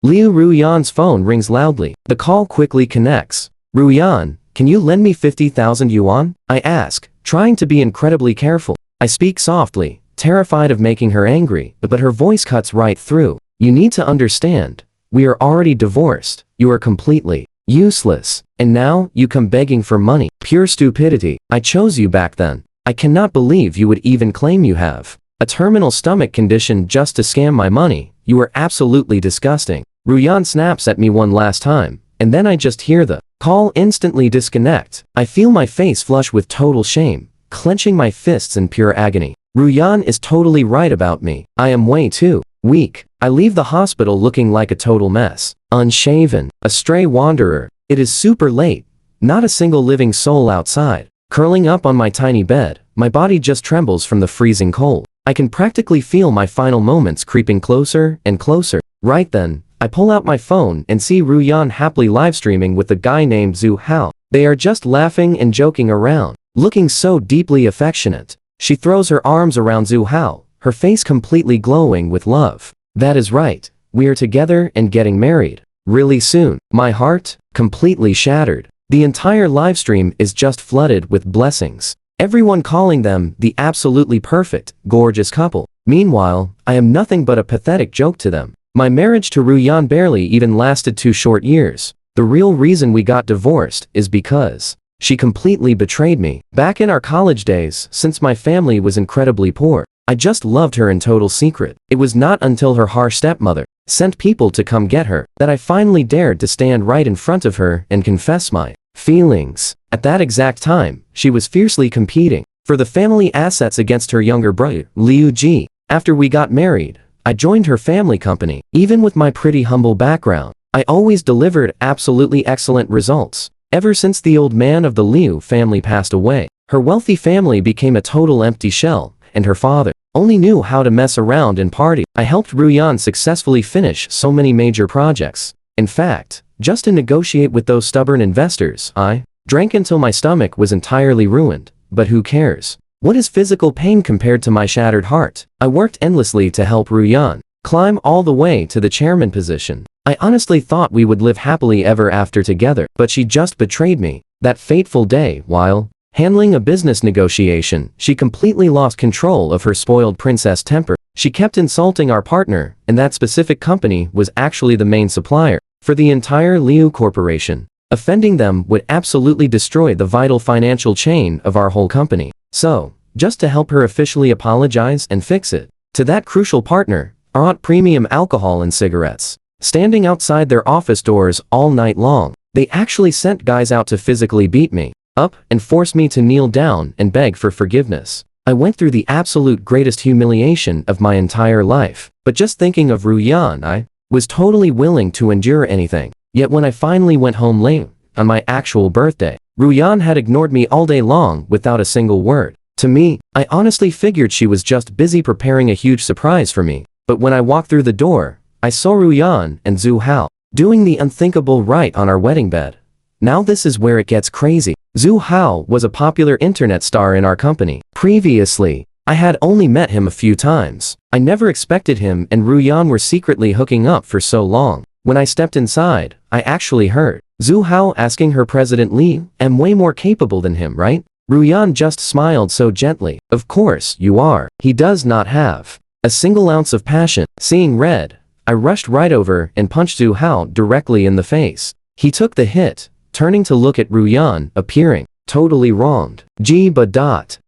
Liu Ruyan's phone rings loudly. The call quickly connects. Ruyan, can you lend me 50,000 yuan? I ask, trying to be incredibly careful. I speak softly, terrified of making her angry, but her voice cuts right through. You need to understand. We are already divorced. You are completely useless. And now, you come begging for money. Pure stupidity. I chose you back then. I cannot believe you would even claim you have a terminal stomach condition just to scam my money. You are absolutely disgusting. Ruyan snaps at me one last time, and then I just hear the call instantly disconnect. I feel my face flush with total shame, clenching my fists in pure agony. Ruyan is totally right about me. I am way too weak. I leave the hospital looking like a total mess. Unshaven. A stray wanderer. It is super late. Not a single living soul outside. Curling up on my tiny bed, my body just trembles from the freezing cold. I can practically feel my final moments creeping closer and closer. Right then, I pull out my phone and see Ruyan happily livestreaming with a guy named Zhu Hao. They are just laughing and joking around, looking so deeply affectionate. She throws her arms around Zhu Hao, her face completely glowing with love. That is right, we are together and getting married. Really soon. My heart, completely shattered. The entire livestream is just flooded with blessings. Everyone calling them the absolutely perfect, gorgeous couple. Meanwhile, I am nothing but a pathetic joke to them. My marriage to Ruyan barely even lasted 2 short years. The real reason we got divorced is because she completely betrayed me. Back in our college days, since my family was incredibly poor, I just loved her in total secret. It was not until her harsh stepmother sent people to come get her that I finally dared to stand right in front of her and confess my feelings. At that exact time, she was fiercely competing for the family assets against her younger brother, Liu Ji. After we got married, I joined her family company. Even with my pretty humble background, I always delivered absolutely excellent results. Ever since the old man of the Liu family passed away, her wealthy family became a total empty shell, and her father only knew how to mess around and party. I helped Ruyan successfully finish so many major projects. In fact, just to negotiate with those stubborn investors, I drank until my stomach was entirely ruined. But who cares? What is physical pain compared to my shattered heart? I worked endlessly to help Ruyan climb all the way to the chairman position. I honestly thought we would live happily ever after together, but she just betrayed me. That fateful day, while handling a business negotiation, she completely lost control of her spoiled princess temper. She kept insulting our partner, and that specific company was actually the main supplier for the entire Liu Corporation. Offending them would absolutely destroy the vital financial chain of our whole company. So, just to help her officially apologize and fix it, to that crucial partner, I bought premium alcohol and cigarettes. Standing outside their office doors all night long, they actually sent guys out to physically beat me up and force me to kneel down and beg for forgiveness. I went through the absolute greatest humiliation of my entire life. But just thinking of Ruyan, I was totally willing to endure anything. Yet when I finally went home late, on my actual birthday, Ruyan had ignored me all day long without a single word. To me, I honestly figured she was just busy preparing a huge surprise for me. But when I walked through the door, I saw Ruyan and Zhu Hao doing the unthinkable right on our wedding bed. Now this is where it gets crazy. Zhu Hao was a popular internet star in our company. Previously, I had only met him a few times. I never expected him and Ruyan were secretly hooking up for so long. When I stepped inside, I actually heard Zhu Hao asking her President Li, "I'm way more capable than him, right?" Ruyan just smiled so gently. "Of course, you are." He does not have a single ounce of passion. Seeing red, I rushed right over and punched Zhu Hao directly in the face. He took the hit, turning to look at Ruyan, appearing totally wronged.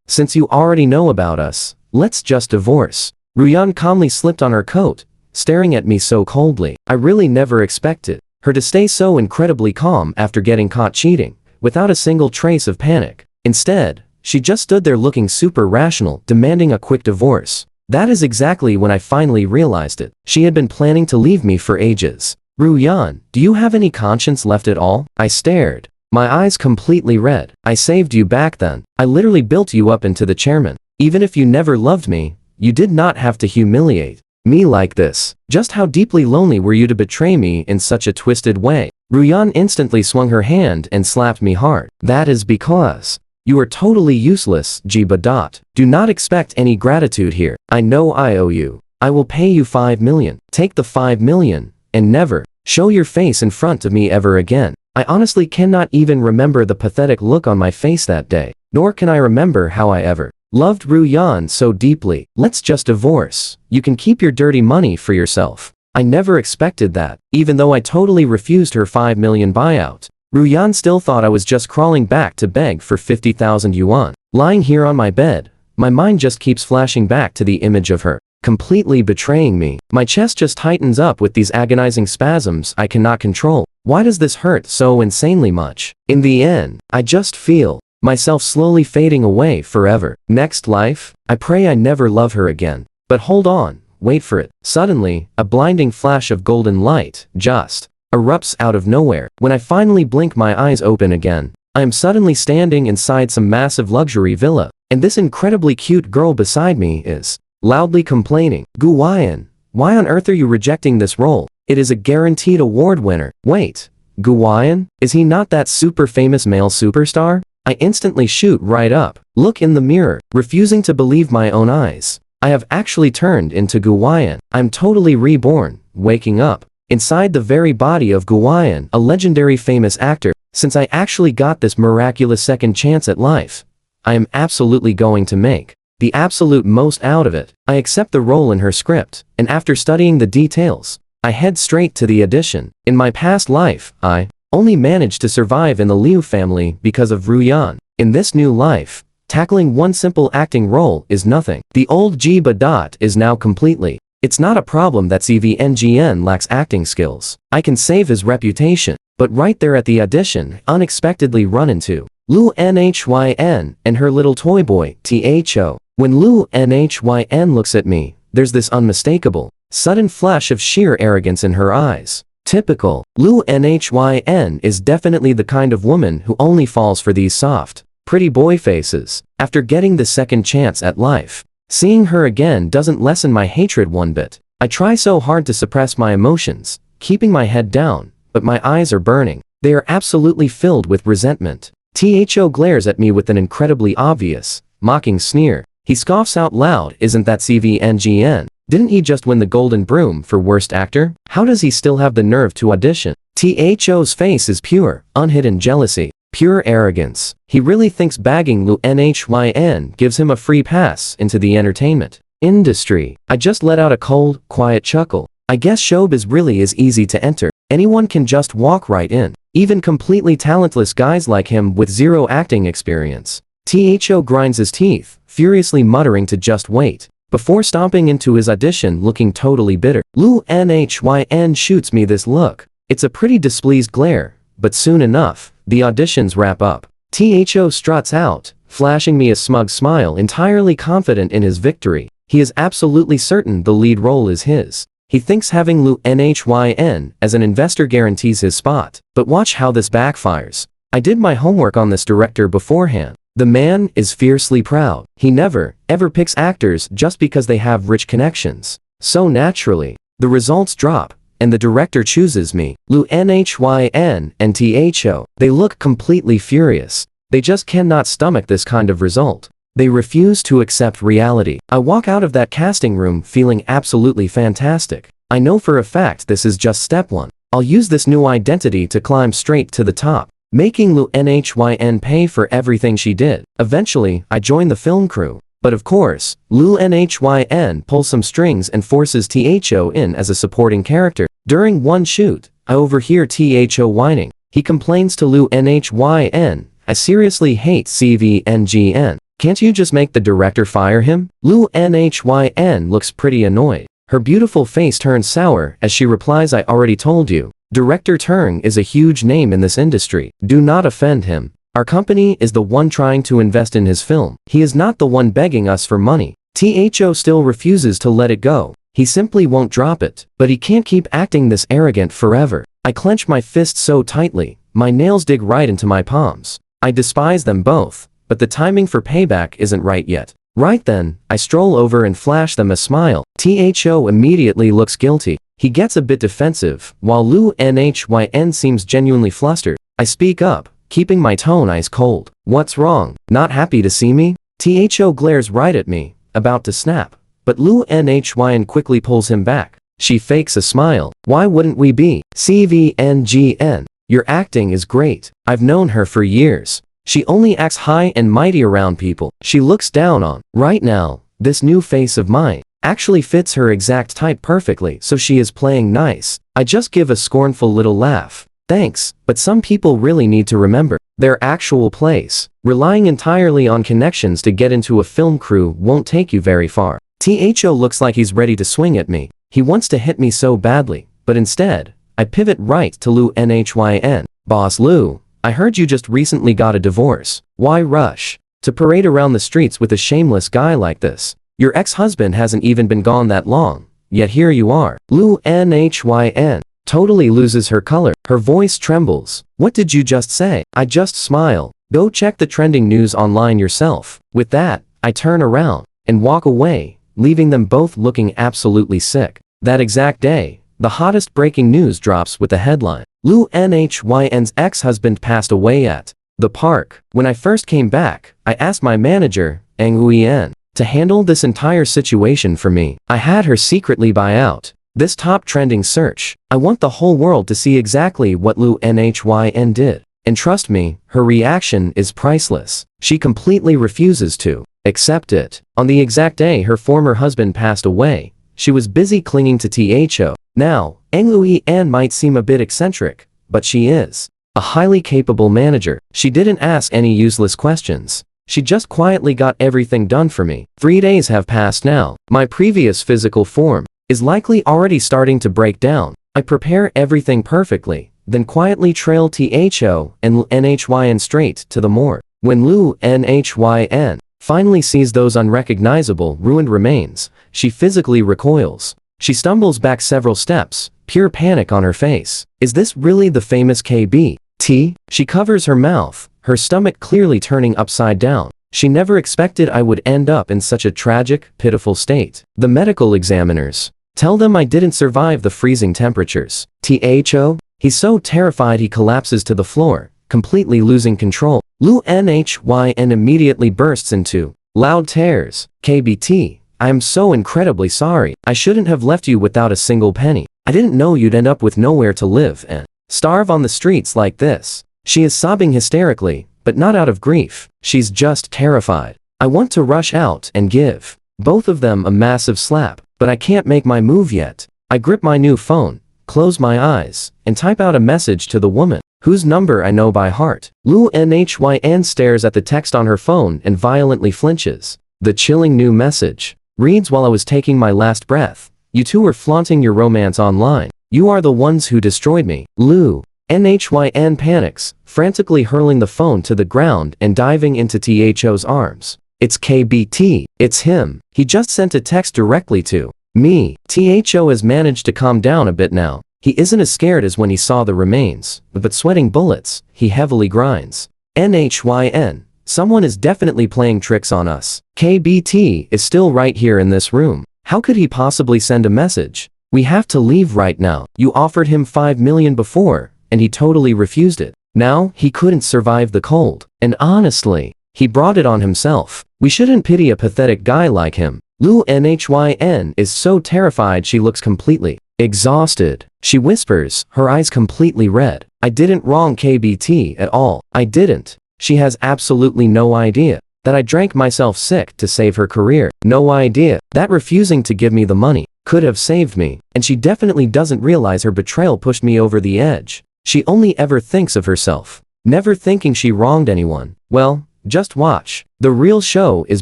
Since you already know about us, let's just divorce." Ruyan calmly slipped on her coat, staring at me so coldly. I really never expected her to stay so incredibly calm after getting caught cheating, without a single trace of panic. Instead, she just stood there looking super rational, demanding a quick divorce. That is exactly when I finally realized it. She had been planning to leave me for ages. "Ruyan, do you have any conscience left at all?" I stared, my eyes completely red. "I saved you back then. I literally built you up into the chairman. Even if you never loved me, you did not have to humiliate me like this. Just how deeply lonely were you to betray me in such a twisted way?" Ruyan instantly swung her hand and slapped me hard. "That is because you are totally useless, Do not expect any gratitude here. I know I owe you. I will pay you 5 million. Take the 5 million, and never show your face in front of me ever again. I honestly cannot even remember the pathetic look on my face that day, nor can I remember how I ever loved Ruyan so deeply. Let's just divorce. You can keep your dirty money for yourself. I never expected that, even though I totally refused her 5 million buyout. Ruyan still thought I was just crawling back to beg for 50,000 yuan. Lying here on my bed, my mind just keeps flashing back to the image of her, completely betraying me. My chest just tightens up with these agonizing spasms I cannot control. Why does this hurt so insanely much? In the end, I just feel myself slowly fading away forever. Next life, I pray I never love her again. But hold on, wait for it. Suddenly, a blinding flash of golden light just erupts out of nowhere. When I finally blink my eyes open again, I am suddenly standing inside some massive luxury villa, and this incredibly cute girl beside me is loudly complaining. Gu Huayan, why on earth are you rejecting this role? It is a guaranteed award winner. Wait, Gu Huayan? Is he not that super famous male superstar? I instantly shoot right up, look in the mirror, refusing to believe my own eyes. I have actually turned into Gu Huayan. I'm totally reborn, waking up inside the very body of Gu Huayan, a legendary famous actor. Since I actually got this miraculous second chance at life, I am absolutely going to make the absolute most out of it. I accept the role in her script, and after studying the details, I head straight to the audition. In my past life, I only managed to survive in the Liu family because of Ruyan. In this new life, tackling one simple acting role is nothing. The old Jiba dot is now completely. It's not a problem that CVNGN lacks acting skills. I can save his reputation. But right there at the audition, unexpectedly run into Lu Nhyn and her little toy boy, Tho. When Lu Nhyn looks at me, there's this unmistakable, sudden flash of sheer arrogance in her eyes. Typical. Lu Nhyn is definitely the kind of woman who only falls for these soft, pretty boy faces. After getting the second chance at life, seeing her again doesn't lessen my hatred one bit. I try so hard to suppress my emotions, keeping my head down, but my eyes are burning. They are absolutely filled with resentment. Tho glares at me with an incredibly obvious, mocking sneer. He scoffs out loud. Isn't that CVNGN? Didn't he just win the Golden Broom for Worst Actor? How does he still have the nerve to audition? Tho's face is pure, unhidden jealousy, pure arrogance. He really thinks bagging Lu Nhyn gives him a free pass into the entertainment industry. I just let out a cold, quiet chuckle. I guess showbiz really is easy to enter. Anyone can just walk right in. Even completely talentless guys like him with zero acting experience. Tho grinds his teeth, furiously muttering to just wait, before stomping into his audition looking totally bitter. Lu Nhyn shoots me this look. It's a pretty displeased glare, but soon enough, the auditions wrap up. Tho struts out, flashing me a smug smile, entirely confident in his victory. He is absolutely certain the lead role is his. He thinks having Lu Nhyn as an investor guarantees his spot. But watch how this backfires. I did my homework on this director beforehand. The man is fiercely proud. He never, ever picks actors just because they have rich connections. So naturally, the results drop, and the director chooses me. Lu Nhyn and Tho. They look completely furious. They just cannot stomach this kind of result. They refuse to accept reality. I walk out of that casting room feeling absolutely fantastic. I know for a fact this is just step one. I'll use this new identity to climb straight to the top, making Lu Nhyn pay for everything she did. Eventually, I join the film crew. But of course, Lu Nhyn pulls some strings and forces Tho in as a supporting character. During one shoot, I overhear Tho whining. He complains to Lu Nhyn, "I seriously hate CVNGN. Can't you just make the director fire him?" Lu Nhyn looks pretty annoyed. Her beautiful face turns sour as she replies, "I already told you. Director Turng is a huge name in this industry. Do not offend him. Our company is the one trying to invest in his film. He is not the one begging us for money." Tho still refuses to let it go. He simply won't drop it. But he can't keep acting this arrogant forever. I clench my fists so tightly, my nails dig right into my palms. I despise them both, but the timing for payback isn't right yet. Right then, I stroll over and flash them a smile. Tho immediately looks guilty. He gets a bit defensive, while Lu Nhyn seems genuinely flustered. I speak up, keeping my tone ice cold. "What's wrong? Not happy to see me?" Tho glares right at me, about to snap, but Lu Nhyn quickly pulls him back. She fakes a smile. Why wouldn't we be? CVNGN. Your acting is great. I've known her for years. She only acts high and mighty around people she looks down on. Right now, this new face of mine actually fits her exact type perfectly, so she is playing nice. I just give a scornful little laugh. Thanks, but some people really need to remember their actual place. Relying entirely on connections to get into a film crew won't take you very far. THO looks like he's ready to swing at me. He wants to hit me so badly, but instead, I pivot right to Lou NHYN. Boss Lou, I heard you just recently got a divorce. Why rush to parade around the streets with a shameless guy like this? Your ex-husband hasn't even been gone that long, yet here you are. Lou NHYN totally loses her color. Her voice trembles. What did you just say? I just smile. Go check the trending news online yourself. With that, I turn around and walk away, leaving them both looking absolutely sick. That exact day, the hottest breaking news drops with the headline: Lou NHYN's ex-husband passed away at the park. When I first came back, I asked my manager, Ang Huyen, to handle this entire situation for me. I had her secretly buy out this top trending search. I want the whole world to see exactly what Lou NHYN did. And trust me, her reaction is priceless. She completely refuses to accept it. On the exact day her former husband passed away, she was busy clinging to THO. Now, Ang Huyen might seem a bit eccentric, but she is a highly capable manager. She didn't ask any useless questions. She just quietly got everything done for me. 3 days have passed now. My previous physical form is likely already starting to break down. I prepare everything perfectly, then quietly trail THO and NHYN straight to the morgue. When Lou NHYN finally sees those unrecognizable, ruined remains, she physically recoils. She stumbles back several steps, pure panic on her face. Is this really the famous KBT? She covers her mouth, her stomach clearly turning upside down. She never expected I would end up in such a tragic, pitiful state. The medical examiners tell them I didn't survive the freezing temperatures. THO? He's so terrified he collapses to the floor, completely losing control. Lou NHYN immediately bursts into loud tears. KBT, I am so incredibly sorry. I shouldn't have left you without a single penny. I didn't know you'd end up with nowhere to live and starve on the streets like this. She is sobbing hysterically, but not out of grief. She's just terrified. I want to rush out and give both of them a massive slap, but I can't make my move yet. I grip my new phone, close my eyes, and type out a message to the woman whose number I know by heart. Lou NHYN stares at the text on her phone and violently flinches. The chilling new message reads: while I was taking my last breath, you two were flaunting your romance online. You are the ones who destroyed me. Lou NHYN panics, frantically hurling the phone to the ground and diving into THO's arms. It's KBT. It's him. He just sent a text directly to me. THO has managed to calm down a bit now. He isn't as scared as when he saw the remains, but sweating bullets, he heavily grinds. NHYN. Someone is definitely playing tricks on us. KBT is still right here in this room. How could he possibly send a message? We have to leave right now. You offered him 5 million before, and he totally refused it. Now, he couldn't survive the cold. And honestly, he brought it on himself. We shouldn't pity a pathetic guy like him. Lou NHYN is so terrified she looks completely exhausted. She whispers, her eyes completely red. I didn't wrong KBT at all. I didn't. She has absolutely no idea that I drank myself sick to save her career. No idea that refusing to give me the money could have saved me. And she definitely doesn't realize her betrayal pushed me over the edge. She only ever thinks of herself, never thinking she wronged anyone. Well, just watch. The real show is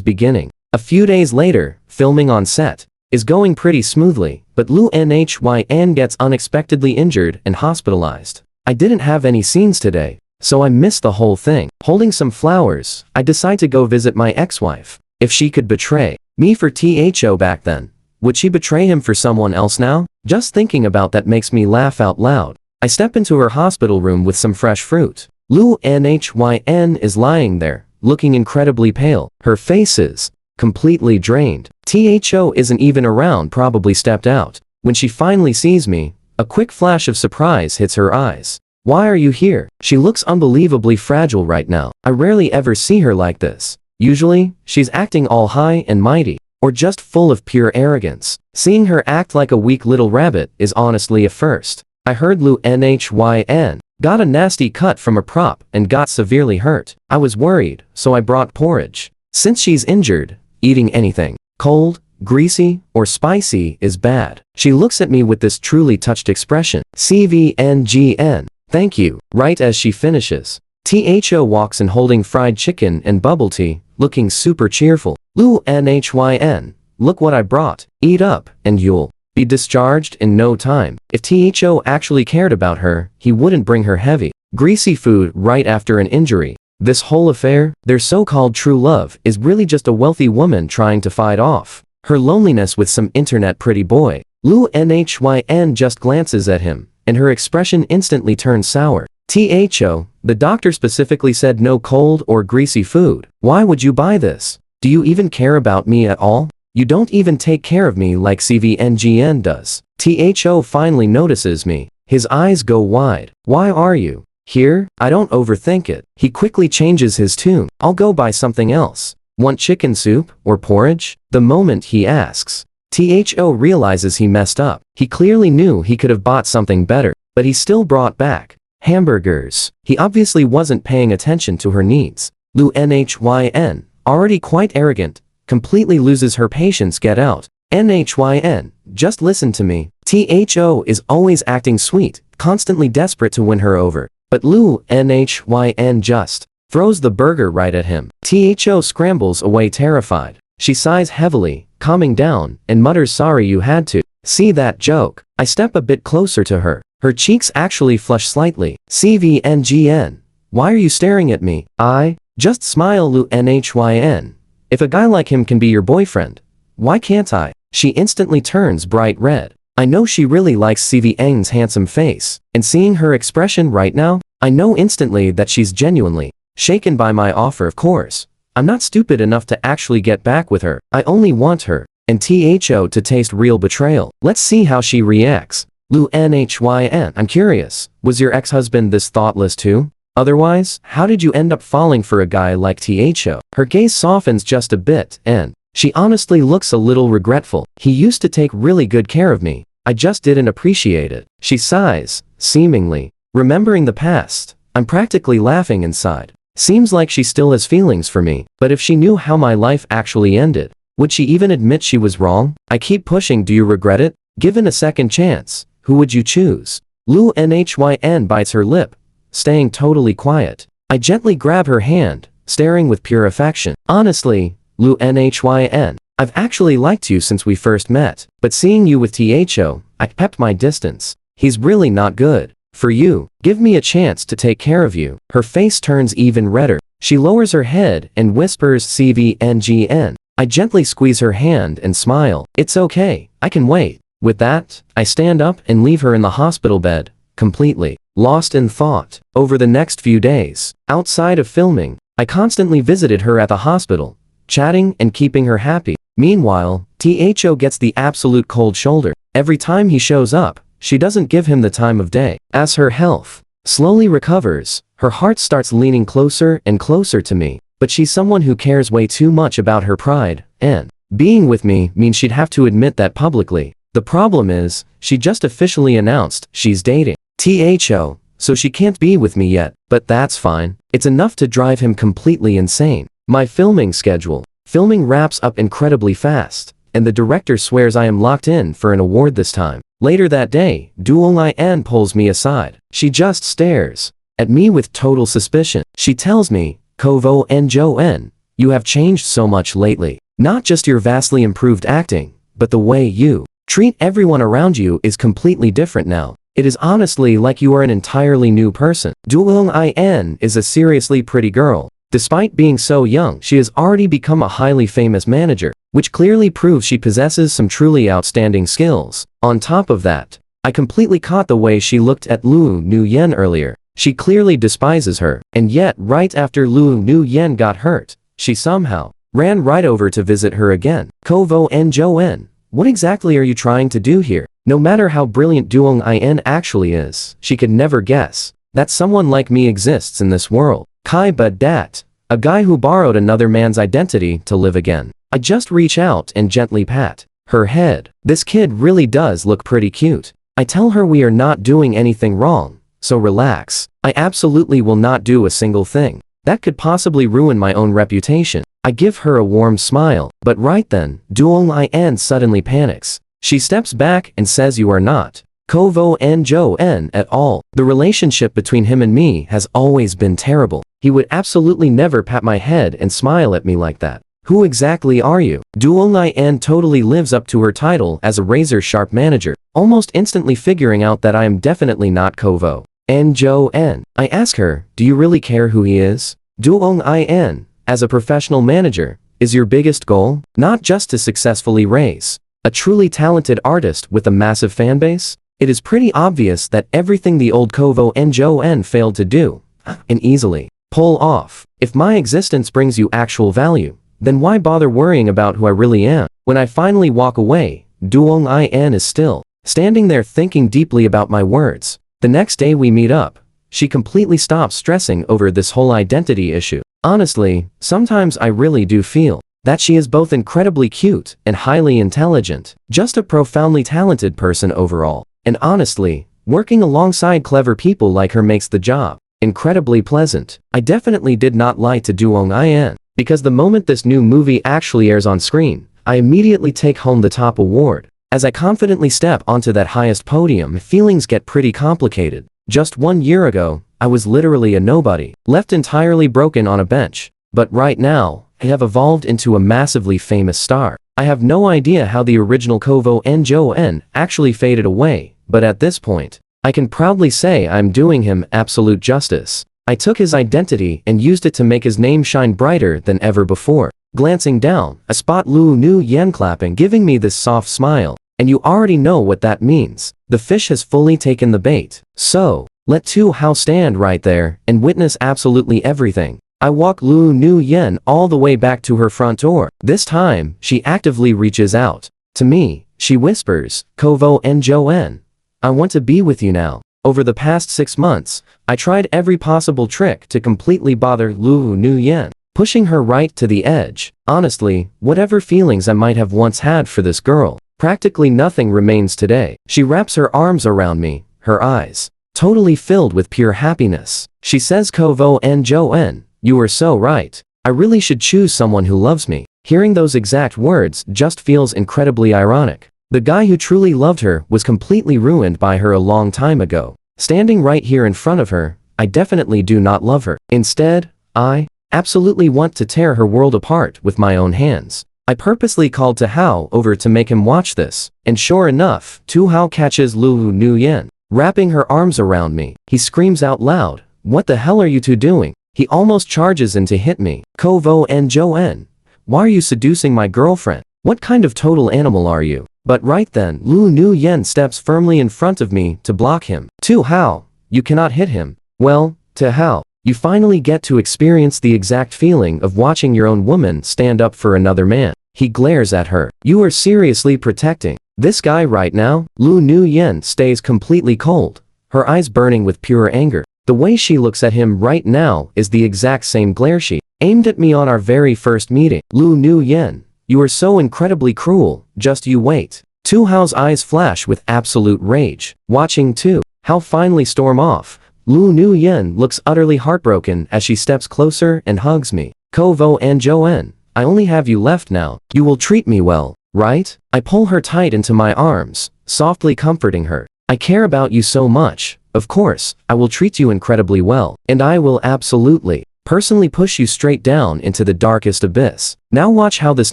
beginning. A few days later, filming on set is going pretty smoothly, but Lou NHYN gets unexpectedly injured and hospitalized. I didn't have any scenes today, so I missed the whole thing. Holding some flowers, I decide to go visit my ex-wife. If she could betray me for THO back then, would she betray him for someone else now? Just thinking about that makes me laugh out loud. I step into her hospital room with some fresh fruit. Lou NHYN is lying there, looking incredibly pale. Her face is completely drained. THO isn't even around, probably stepped out. When she finally sees me, a quick flash of surprise hits her eyes. Why are you here? She looks unbelievably fragile right now. I rarely ever see her like this. Usually, she's acting all high and mighty. or just full of pure arrogance. Seeing her act like a weak little rabbit is honestly a first. I heard Lu Nhin got a nasty cut from a prop and got severely hurt. I was worried, so I brought porridge. Since she's injured, eating anything cold, greasy, or spicy is bad. She looks at me with this truly touched expression. CVNGN. Thank you. Right as she finishes, THO walks in holding fried chicken and bubble tea, looking super cheerful. Lu Nhin. Look what I brought. Eat up, and you'll be discharged in no time. If THO actually cared about her, he wouldn't bring her heavy, greasy food right after an injury. This whole affair, their so-called true love, is really just a wealthy woman trying to fight off her loneliness with some internet pretty boy. Lu Nhin just glances at him, and her expression instantly turns sour. THO, the doctor specifically said no cold or greasy food. Why would you buy this? Do you even care about me at all? You don't even take care of me like CVNGN does. THO finally notices me. His eyes go wide. Why are you here? I don't overthink it. He quickly changes his tune. I'll go buy something else. Want chicken soup or porridge? The moment he asks, THO realizes he messed up. He clearly knew he could have bought something better, but he still brought back hamburgers. He obviously wasn't paying attention to her needs. Lu Nhin, already quite arrogant, completely loses her patience. Get out. Nhin, just listen to me. THO is always acting sweet, constantly desperate to win her over. But Lu Nhin just throws the burger right at him. THO scrambles away terrified. She sighs heavily, calming down, and mutters, sorry you had to see that joke. I step a bit closer to her. Her cheeks actually flush slightly. CVNGN. Why are you staring at me? I just smile. Lu Nhin. If a guy like him can be your boyfriend, why can't I? She instantly turns bright red. I know she really likes CVN's handsome face, and seeing her expression right now, I know instantly that she's genuinely shaken by my offer. Of course, I'm not stupid enough to actually get back with her. I only want her and THO to taste real betrayal. Let's see how she reacts. Lu Nhin, I'm curious, was your ex-husband this thoughtless too? Otherwise, how did you end up falling for a guy like THO? Her gaze softens just a bit, and she honestly looks a little regretful. He used to take really good care of me. I just didn't appreciate it. She sighs, seemingly remembering the past. I'm practically laughing inside. Seems like she still has feelings for me, but if she knew how my life actually ended, would she even admit she was wrong? I keep pushing. Do you regret it? Given a second chance, who would you choose? Lu Nhin bites her lip, staying totally quiet. I gently grab her hand, staring with pure affection. Honestly, Lu Nhin, I've actually liked you since we first met, but seeing you with THO, I kept my distance. He's really not good for you. Give me a chance to take care of you. Her face turns even redder. She lowers her head and whispers CVNGN. I gently squeeze her hand and smile. It's okay, I can wait. With that, I stand up and leave her in the hospital bed, completely lost in thought. Over the next few days, outside of filming, I constantly visited her at the hospital, chatting and keeping her happy. Meanwhile, THO gets the absolute cold shoulder. Every time he shows up, she doesn't give him the time of day. As her health slowly recovers, her heart starts leaning closer and closer to me. But she's someone who cares way too much about her pride, and being with me means she'd have to admit that publicly. The problem is, she just officially announced she's dating THO, so she can't be with me yet, but that's fine. It's enough to drive him completely insane. My filming schedule. Filming wraps up incredibly fast, and the director swears I am locked in for an award this time. Later that day, Duong-in pulls me aside. She just stares at me with total suspicion. She tells me, Kovo Njoen, you have changed so much lately. Not just your vastly improved acting, but the way you treat everyone around you is completely different now. It is honestly like you are an entirely new person. Duong-in is a seriously pretty girl. Despite being so young, she has already become a highly famous manager, which clearly proves she possesses some truly outstanding skills. On top of that, I completely caught the way she looked at Lu Nuyen earlier. She clearly despises her, and yet right after Lu Nuyen got hurt, she somehow ran right over to visit her again. Kovo Njoen, what exactly are you trying to do here? No matter how brilliant Duong-in actually is, she could never guess that someone like me exists in this world. Kai Bud Dat, a guy who borrowed another man's identity to live again. I just reach out and gently pat her head. This kid really does look pretty cute. I tell her we are not doing anything wrong, so relax. I absolutely will not do a single thing that could possibly ruin my own reputation. I give her a warm smile, but right then, Duong-in suddenly panics. She steps back and says you are not Kovo and Jo-en at all. The relationship between him and me has always been terrible. He would absolutely never pat my head and smile at me like that. Who exactly are you? Duong-in totally lives up to her title as a razor-sharp manager, almost instantly figuring out that I am definitely not Kovo and Jo-en. I ask her, do you really care who he is? Duong-in, as a professional manager, is your biggest goal not just to successfully raise a truly talented artist with a massive fanbase? It is pretty obvious that everything the old Kovo and Jo-en failed to do and easily pull off. If my existence brings you actual value, then why bother worrying about who I really am? When I finally walk away, Duong-in is still standing there thinking deeply about my words. The next day we meet up. She completely stops stressing over this whole identity issue. Honestly, sometimes I really do feel that she is both incredibly cute and highly intelligent, just a profoundly talented person overall. And honestly, working alongside clever people like her makes the job incredibly pleasant. I definitely did not lie to Duong-in, because the moment this new movie actually airs on screen, I immediately take home the top award. As I confidently step onto that highest podium, feelings get pretty complicated. Just 1 year ago, I was literally a nobody, left entirely broken on a bench. But right now, I have evolved into a massively famous star. I have no idea how the original Kovo and Jo-en actually faded away, but at this point, I can proudly say I'm doing him absolute justice. I took his identity and used it to make his name shine brighter than ever before. Glancing down, I spot Lu Nu-yen clapping, giving me this soft smile. And you already know what that means. The fish has fully taken the bait. So, let Tu Hao stand right there and witness absolutely everything. I walk Lu Nu-yen all the way back to her front door. This time, she actively reaches out to me. She whispers, Kovo and Jo-en, I want to be with you now. Over the past 6 months, I tried every possible trick to completely bother Lu Nu-yen, pushing her right to the edge. Honestly, whatever feelings I might have once had for this girl, practically nothing remains today. She wraps her arms around me, her eyes totally filled with pure happiness. She says, Kovo and Jo-en, you are so right. I really should choose someone who loves me. Hearing those exact words just feels incredibly ironic. The guy who truly loved her was completely ruined by her a long time ago. Standing right here in front of her, I definitely do not love her. Instead, I absolutely want to tear her world apart with my own hands. I purposely called Tu Hao over to make him watch this, and sure enough, Tu Hao catches Lu Nu-yen, wrapping her arms around me. He screams out loud, what the hell are you two doing? He almost charges in to hit me. Kovo and Jo-en, why are you seducing my girlfriend? What kind of total animal are you? But right then, Lu Nu-yen steps firmly in front of me to block him. Tu Hao, you cannot hit him. Well, Tu Hao, you finally get to experience the exact feeling of watching your own woman stand up for another man. He glares at her. You are seriously protecting this guy right now? Lu Nu-yen stays completely cold, her eyes burning with pure anger. The way she looks at him right now is the exact same glare she aimed at me on our very first meeting. Lu Nu-yen, you are so incredibly cruel, just you wait. Tu Hao's eyes flash with absolute rage. Watching Tu Hao finally storm off, Lu Nu-yen looks utterly heartbroken as she steps closer and hugs me. Kovo and Jo-en, I only have you left now. You will treat me well, right? I pull her tight into my arms, softly comforting her. I care about you so much. Of course, I will treat you incredibly well. And I will absolutely personally push you straight down into the darkest abyss. Now watch how this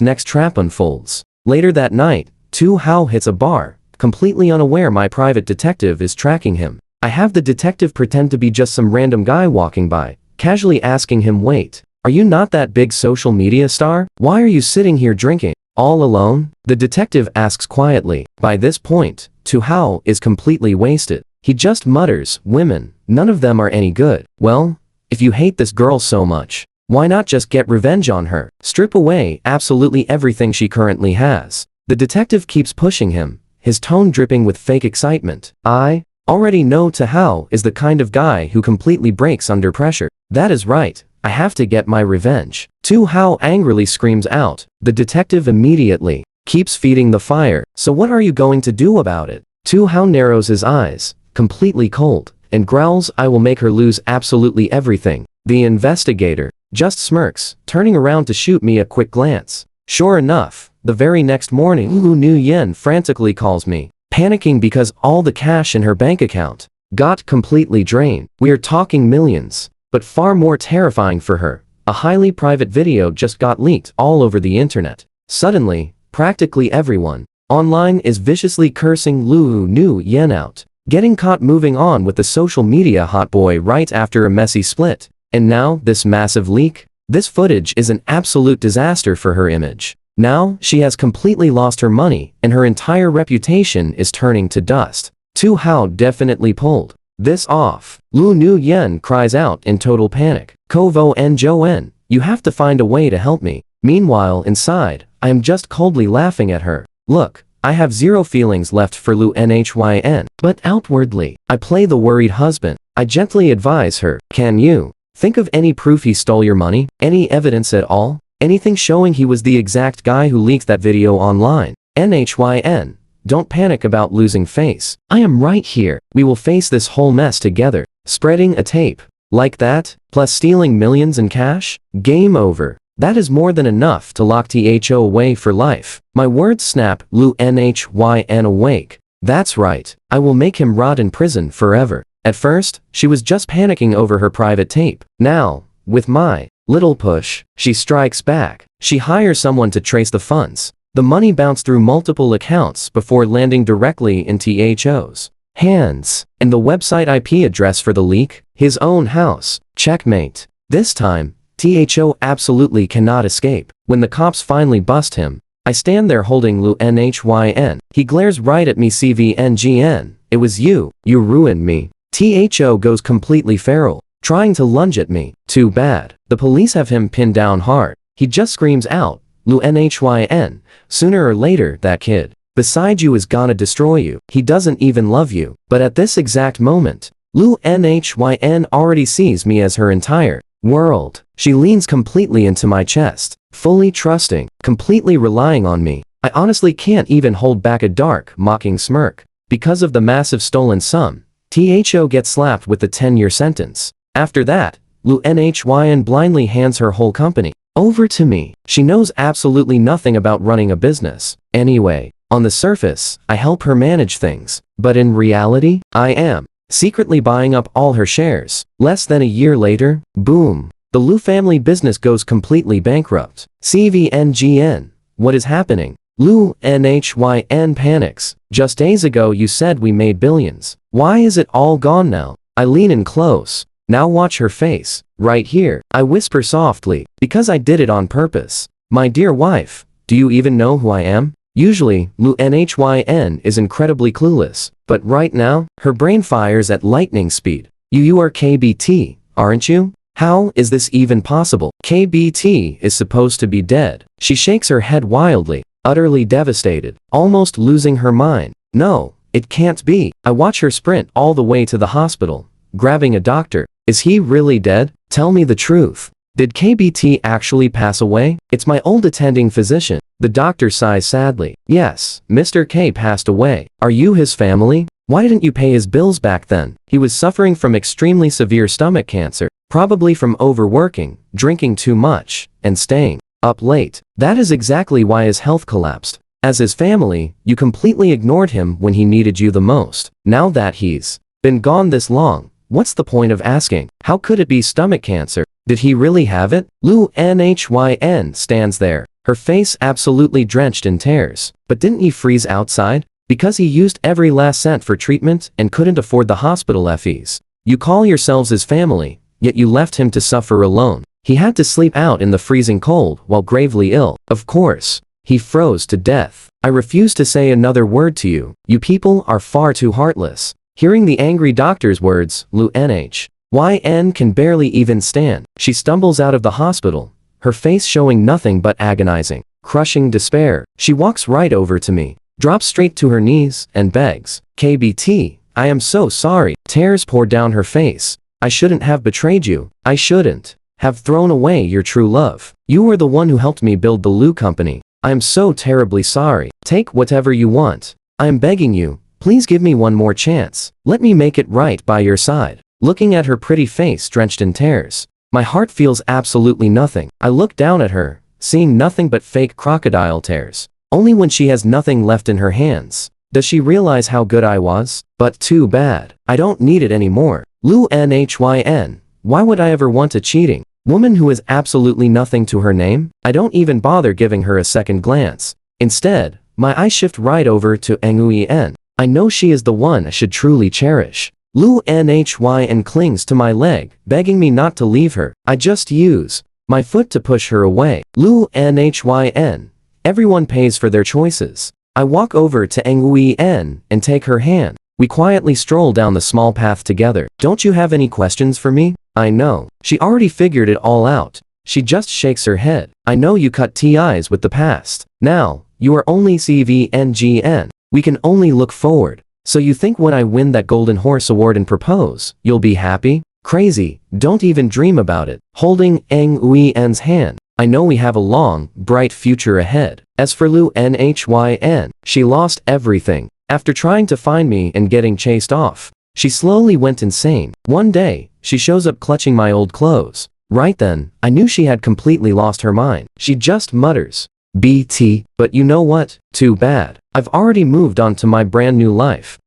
next trap unfolds. Later that night, Tu Hao hits a bar, completely unaware my private detective is tracking him. I have the detective pretend to be just some random guy walking by, casually asking him, wait, are you not that big social media star? Why are you sitting here drinking all alone? The detective asks quietly. By this point, Tu Hao is completely wasted. He just mutters, women, none of them are any good. Well, if you hate this girl so much, why not just get revenge on her? Strip away absolutely everything she currently has. The detective keeps pushing him, his tone dripping with fake excitement. I already know Tu Hao is the kind of guy who completely breaks under pressure. That is right, I have to get my revenge. Tu Hao angrily screams out. The detective immediately keeps feeding the fire. So what are you going to do about it? Tu Hao narrows his eyes, completely cold, and growls, I will make her lose absolutely everything. The investigator just smirks, turning around to shoot me a quick glance. Sure enough, the very next morning, Lu Nu Yen frantically calls me, panicking because all the cash in her bank account got completely drained. We are talking millions, but far more terrifying for her. A highly private video just got leaked all over the internet. Suddenly, practically everyone online is viciously cursing Lu Nu Yen out, getting caught moving on with the social media hot boy right after a messy split. And now, this massive leak? This footage is an absolute disaster for her image. Now, she has completely lost her money, and her entire reputation is turning to dust. Tu Hao definitely pulled this off. Lu Nu Yen cries out in total panic. Kovo and Joen, you have to find a way to help me. Meanwhile, inside, I am just coldly laughing at her. Look, I have zero feelings left for Lu Nhyn, but outwardly, I play the worried husband. I gently advise her, can you think of any proof he stole your money? Any evidence at all? Anything showing he was the exact guy who leaked that video online? Nhyn, don't panic about losing face. I am right here. We will face this whole mess together. Spreading a tape like that, plus stealing millions in cash? Game over. That is more than enough to lock Tho away for life. My words snap Lu Nhyn awake. That's right. I will make him rot in prison forever. At first, she was just panicking over her private tape. Now, with my little push, she strikes back. She hires someone to trace the funds. The money bounced through multiple accounts before landing directly in Tho's hands. And the website IP address for the leak? His own house. Checkmate. This time, Tho absolutely cannot escape. When the cops finally bust him, I stand there holding Lu Nhyn. He glares right at me. CVNGN. It was you. You ruined me. Tho goes completely feral, trying to lunge at me. Too bad. The police have him pinned down hard. He just screams out, Lu Nhyn, sooner or later that kid beside you is gonna destroy you. He doesn't even love you. But at this exact moment, Lu Nhyn already sees me as her entire world. She leans completely into my chest, fully trusting, completely relying on me. I honestly can't even hold back a dark, mocking smirk. Because of the massive stolen sum, Tho gets slapped with the 10-year sentence. After that, Lu Nhyn blindly hands her whole company over to me. She knows absolutely nothing about running a business. Anyway, on the surface, I help her manage things. But in reality, I am secretly buying up all her shares. Less than a year later, boom. The Lu family business goes completely bankrupt. CVNGN. What is happening? Lu Nhyn panics. Just days ago you said we made billions. Why is it all gone now? I lean in close. Now watch her face. Right here. I whisper softly. Because I did it on purpose. My dear wife, do you even know who I am? Usually, Lu Nhyn is incredibly clueless. But right now, her brain fires at lightning speed. You are KBT, aren't you? How is this even possible? KBT is supposed to be dead. She shakes her head wildly, utterly devastated, almost losing her mind. No, it can't be. I watch her sprint all the way to the hospital, grabbing a doctor. Is he really dead? Tell me the truth. Did KBT actually pass away? It's my old attending physician. The doctor sighs sadly. Yes, Mr. K passed away. Are you his family? Why didn't you pay his bills back then? He was suffering from extremely severe stomach cancer, probably from overworking, drinking too much, and staying up late. That is exactly why his health collapsed. As his family, you completely ignored him when he needed you the most. Now that he's been gone this long, what's the point of asking? How could it be stomach cancer? Did he really have it? Lu Nhyn stands there, her face absolutely drenched in tears. But didn't he freeze outside? Because he used every last cent for treatment and couldn't afford the hospital fees. You call yourselves his family, yet you left him to suffer alone. He had to sleep out in the freezing cold while gravely ill. Of course, he froze to death. I refuse to say another word to you. You people are far too heartless. Hearing the angry doctor's words, Lu Nhyn can barely even stand. She stumbles out of the hospital, her face showing nothing but agonizing, crushing despair. She walks right over to me, drops straight to her knees, and begs, KBT, I am so sorry. Tears pour down her face. I shouldn't have betrayed you. I shouldn't. have thrown away your true love. You were the one who helped me build the Lu company. I am so terribly sorry. Take whatever you want. I am begging you, please give me one more chance. Let me make it right by your side. Looking at her pretty face drenched in tears, my heart feels absolutely nothing. I look down at her, seeing nothing but fake crocodile tears. Only when she has nothing left in her hands does she realize how good I was. But too bad. I don't need it anymore. Lu Nhyn. Why would I ever want a cheating woman who has absolutely nothing to her name? I don't even bother giving her a second glance. Instead, my eyes shift right over to Nguyen. I know she is the one I should truly cherish. Lu Nhyn clings to my leg, begging me not to leave her. I just use my foot to push her away. Lu Nhyn. Everyone pays for their choices. I walk over to Nguyen and take her hand. We quietly stroll down the small path together. Don't you have any questions for me? I know. She already figured it all out. She just shakes her head. I know you cut ties with the past. Now, you are only CVNGN. We can only look forward. So you think when I win that Golden Horse Award and propose, you'll be happy? Crazy. Don't even dream about it. Holding Nguyen's hand. I know we have a long, bright future ahead. As for Lu Nhyn, she lost everything. After trying to find me and getting chased off, she slowly went insane. One day, she shows up clutching my old clothes. Right then, I knew she had completely lost her mind. She just mutters, "BT, but you know what? Too bad. I've already moved on to my brand new life."